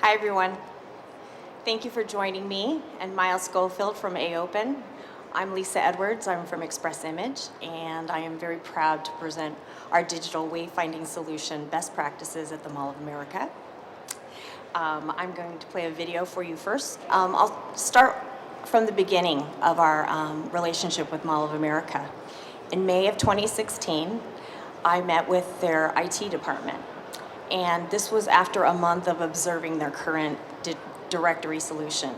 Hi, everyone. Thank you for joining me and Miles Schofield from AOPEN. I'm Lisa Edwards. I'm from Express Image, and I am very proud to present our digital wayfinding solution, Best Practices at the Mall of America. I'm going to play a video for you first. I'll start from the beginning of our relationship with Mall of America. In May of 2016, I met with their IT department. And this was after a month of observing their current directory solution.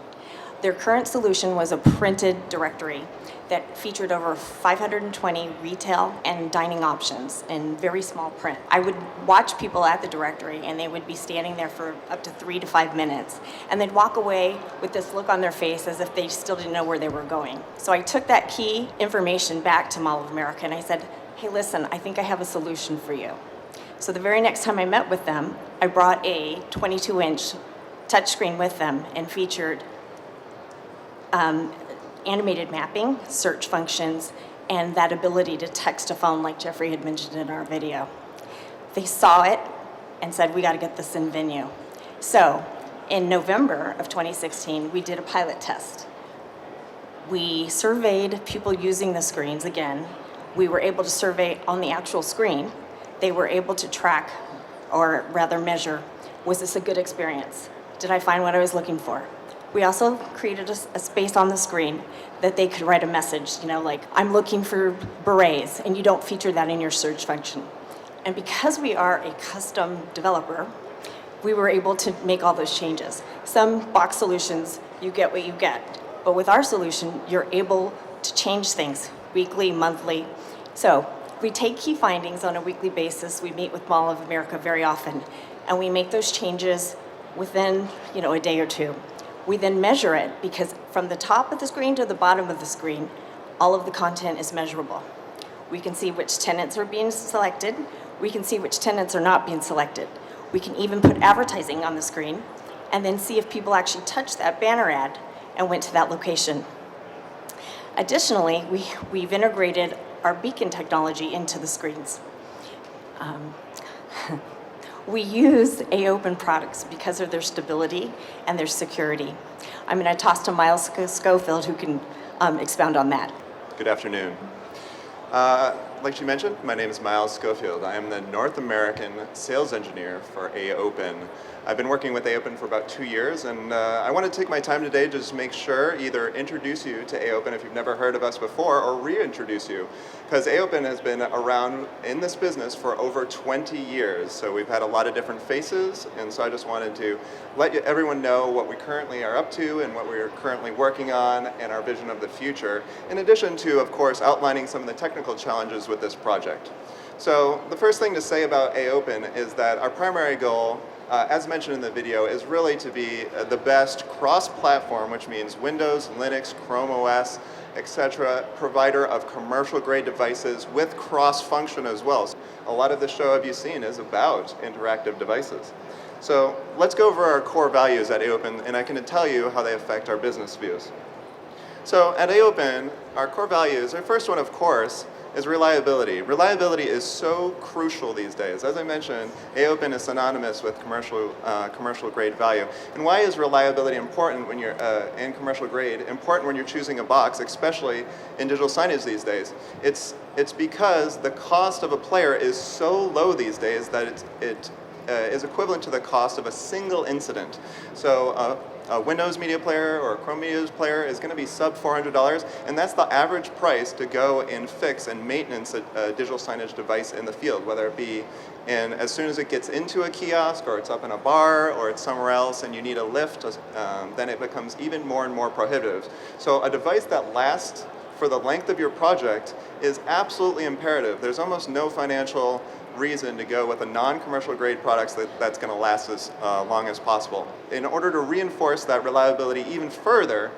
Their current solution was a printed directory that featured over 520 retail and dining options in very small print. I would watch people at the directory, and they would be standing there for up to 3 to 5 minutes, and they'd walk away with this look on their face as if they still didn't know where they were going. So I took that key information back to Mall of America, and I said, hey, listen, I think I have a solution for you. So the very next time I met with them, I brought a 22-inch touchscreen with them and featured animated mapping, search functions, and that ability to text to phone like Jeffrey had mentioned in our video. They saw it and said, we got to get this in venue. So in November of 2016, we did a pilot test. We surveyed people using the screens again. We were able to survey on the actual screen. They were able to track, or rather measure, was this a good experience? Did I find what I was looking for? We also created a space on the screen that they could write a message, like, I'm looking for berets, and you don't feature that in your search function. And because we are a custom developer, we were able to make all those changes. Some box solutions, you get what you get. But with our solution, you're able to change things weekly, monthly. So we take key findings on a weekly basis. We meet with Mall of America very often, and we make those changes within a day or two. We then measure it, because from the top of the screen to the bottom of the screen, all of the content is measurable. We can see which tenants are being selected. We can see which tenants are not being selected. We can even put advertising on the screen and then see if people actually touched that banner ad and went to that location. Additionally, we've integrated our beacon technology into the screens. We use AOPEN products because of their stability and their security. I'm going to toss to Miles Schofield, who can expound on that. Good afternoon. Like she mentioned, my name is Miles Schofield. I am the North American sales engineer for AOPEN. I've been working with AOPEN for about 2 years, and I want to take my time today to just make sure, either introduce you to AOPEN if you've never heard of us before, or reintroduce you. Because AOPEN has been around in this business for over 20 years, so we've had a lot of different faces, and so I just wanted to let everyone know what we currently are up to and what we're currently working on and our vision of the future, in addition to, of course, outlining some of the technical challenges with this project. So the first thing to say about AOPEN is that our primary goal, as mentioned in the video, is really to be the best cross-platform, which means Windows, Linux, Chrome OS, etc., provider of commercial-grade devices with cross-function as well. A lot of the show have you seen is about interactive devices. So let's go over our core values at AOPEN, and I can tell you how they affect our business views. So at AOPEN, our core values, our first one, of course, is reliability. Reliability is so crucial these days. As I mentioned, AOPEN is synonymous with commercial grade value. And why is reliability important when you're in commercial grade, important when you're choosing a box, especially in digital signage these days? It's because the cost of a player is so low these days that it is equivalent to the cost of a single incident. So a Windows media player or a Chrome media player is going to be sub $400, and that's the average price to go and fix and maintenance a digital signage device in the field, whether it be as soon as it gets into a kiosk, or it's up in a bar, or it's somewhere else and you need a lift, then it becomes even more and more prohibitive. So a device that lasts for the length of your project is absolutely imperative. There's almost no financial reason to go with a non-commercial grade products that's going to last as long as possible. In order to reinforce that reliability even further,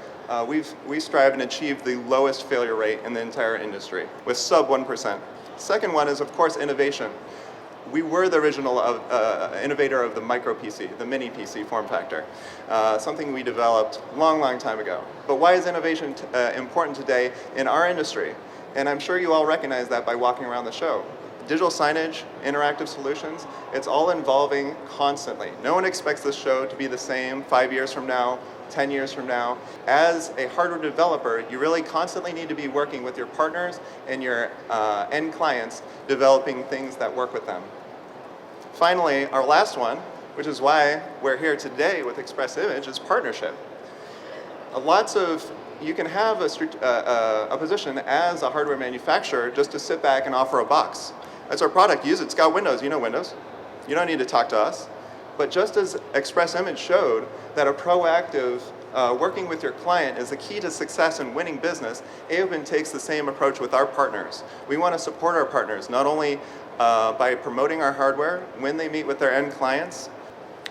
we strive and achieve the lowest failure rate in the entire industry with sub 1%. Second one is, of course, innovation. We were the original innovator of the micro PC, the mini PC form factor, something we developed long time ago. But why is innovation important today in our industry? And I'm sure you all recognize that by walking around the show. digital signage, interactive solutions, it's all evolving constantly. No one expects this show to be the same 5 years from now, 10 years from now. As a hardware developer, you really constantly need to be working with your partners and your end clients, developing things that work with them. Finally, our last one, which is why we're here today with Express Image, is partnership. You can have a position as a hardware manufacturer just to sit back and offer a box. That's our product, use it, it's got Windows, you know Windows. You don't need to talk to us. But just as Express Image showed that a proactive working with your client is the key to success in winning business, AOPEN takes the same approach with our partners. We want to support our partners, not only by promoting our hardware when they meet with their end clients,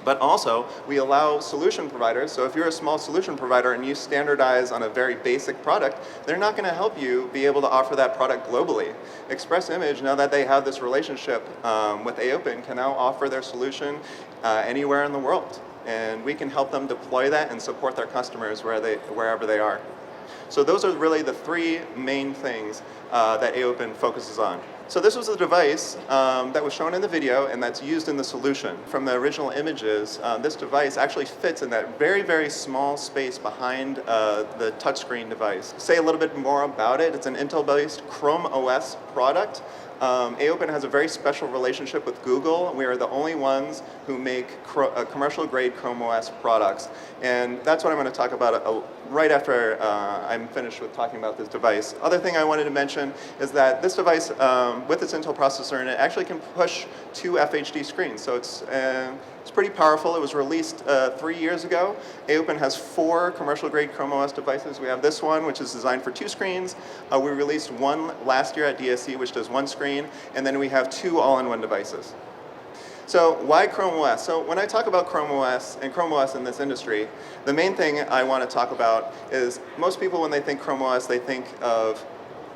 but also we allow solution providers. So if you're a small solution provider and you standardize on a very basic product, they're not going to help you be able to offer that product globally. Express Image, now that they have this relationship with AOPEN, can now offer their solution anywhere in the world. And we can help them deploy that and support their customers wherever they are. So those are really the three main things that AOPEN focuses on. So this was the device that was shown in the video and that's used in the solution. From the original images, this device actually fits in that very, very small space behind the touchscreen device. Say a little bit more about it. It's an Intel-based Chrome OS product. AOPEN has a very special relationship with Google. We are the only ones who make commercial-grade Chrome OS products. And that's what I'm going to talk about right after I'm finished with talking about this device. Other thing I wanted to mention is that this device, with its Intel processor in it, actually can push 2 FHD screens. So it's pretty powerful. It was released 3 years ago. AOPEN has 4 commercial-grade Chrome OS devices. We have this one, which is designed for 2 screens. We released one last year at DSE, which does 1 screen. And then we have 2 all-in-one devices. So why Chrome OS? So when I talk about Chrome OS and Chrome OS in this industry, the main thing I want to talk about is most people, when they think Chrome OS, they think of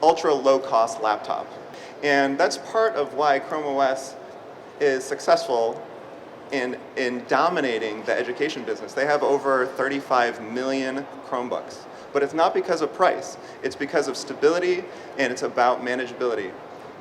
ultra low-cost laptop. And that's part of why Chrome OS is successful in dominating the education business. They have over 35 million Chromebooks. But it's not because of price. It's because of stability, and it's about manageability.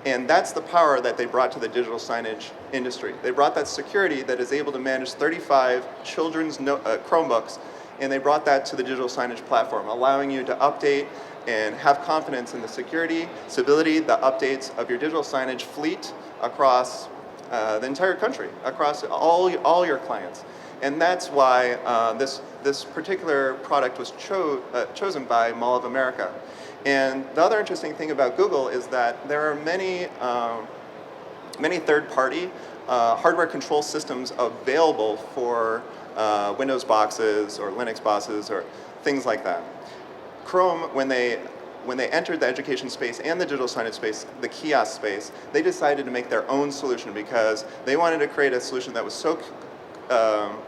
And that's the power that they brought to the digital signage industry. They brought that security that is able to manage 35 children's Chromebooks, and they brought that to the digital signage platform, allowing you to update and have confidence in the security, stability, the updates of your digital signage fleet across the entire country, across all your clients. And that's why this particular product was chosen by Mall of America. And the other interesting thing about Google is that there are many third-party hardware control systems available for Windows boxes or Linux boxes or things like that. Chrome, when they entered the education space and the digital signage space, the kiosk space, they decided to make their own solution because they wanted to create a solution that was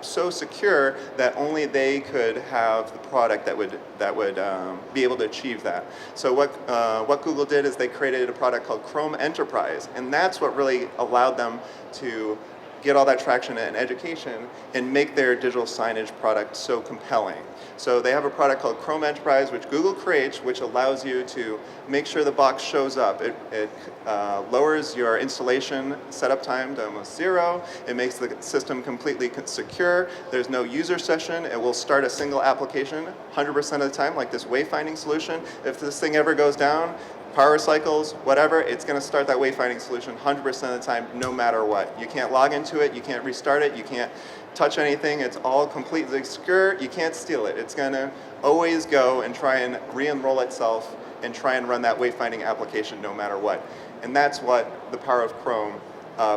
so secure that only they could have the product that would be able to achieve that. So what Google did is they created a product called Chrome Enterprise, and that's what really allowed them to get all that traction in education and make their digital signage product so compelling. So they have a product called Chrome Enterprise, which Google creates, which allows you to make sure the box shows up. It lowers your installation setup time to almost 0. It makes the system completely secure. There's no user session. It will start a single application 100% of the time, like this wayfinding solution. If this thing ever goes down, power cycles, whatever, it's going to start that wayfinding solution 100% of the time, no matter what. You can't log into it, you can't restart it, you can't touch anything. It's all completely secure. You can't steal it. It's going to always go and try and re-enroll itself and try and run that wayfinding application no matter what. And that's what the power of Chrome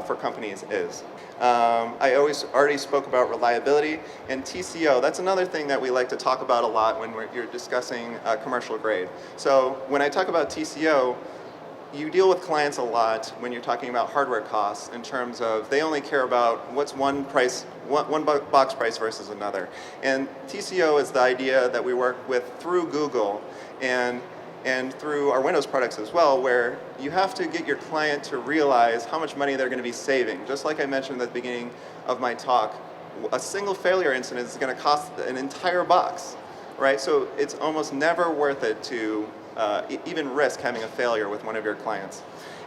for companies is. I already spoke about reliability and TCO. That's another thing that we like to talk about a lot when you're discussing commercial grade. So when I talk about TCO, you deal with clients a lot when you're talking about hardware costs in terms of they only care about what's one box price versus another. And TCO is the idea that we work with through Google and through our Windows products as well, where you have to get your client to realize how much money they're going to be saving. Just like I mentioned at the beginning of my talk, a single failure incident is going to cost an entire box, right? So it's almost never worth it to even risk having a failure with one of your clients.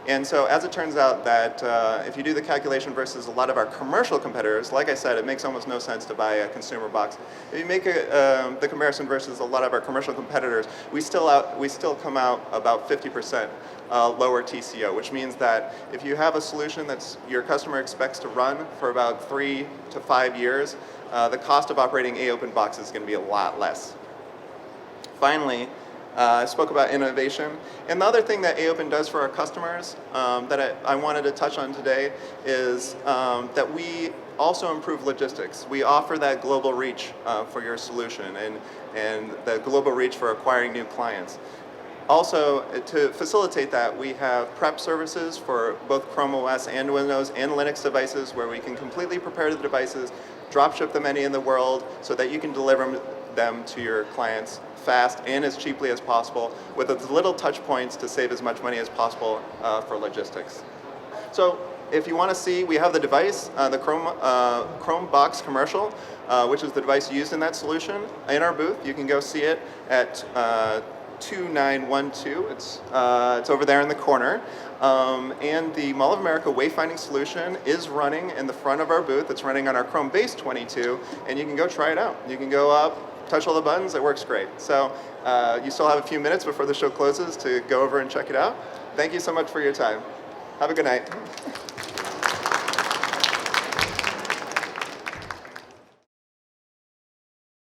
And so as it turns out that if you do the calculation versus a lot of our commercial competitors, like I said, it makes almost no sense to buy a consumer box. If you make the comparison versus a lot of our commercial competitors, we still come out about 50% lower TCO, which means that if you have a solution that your customer expects to run for about 3 to 5 years, the cost of operating AOPEN boxes is going to be a lot less. Finally, I spoke about innovation. And the other thing that AOPEN does for our customers that I wanted to touch on today is that we also improve logistics. We offer that global reach for your solution and the global reach for acquiring new clients. Also, to facilitate that, we have prep services for both Chrome OS and Windows and Linux devices where we can completely prepare the devices, drop ship them anywhere in the world so that you can deliver them to your clients fast and as cheaply as possible with as little touch points to save as much money as possible for logistics. So if you want to see, we have the device, the Chrome box commercial, which is the device used in that solution, in our booth. You can go see it at 2912. It's over there in the corner. And the Mall of America wayfinding solution is running in the front of our booth. It's running on our Chrome Base 22, and you can go try it out. You can go up, touch all the buttons, it works great. So you still have a few minutes before the show closes to go over and check it out. Thank you so much for your time. Have a good night.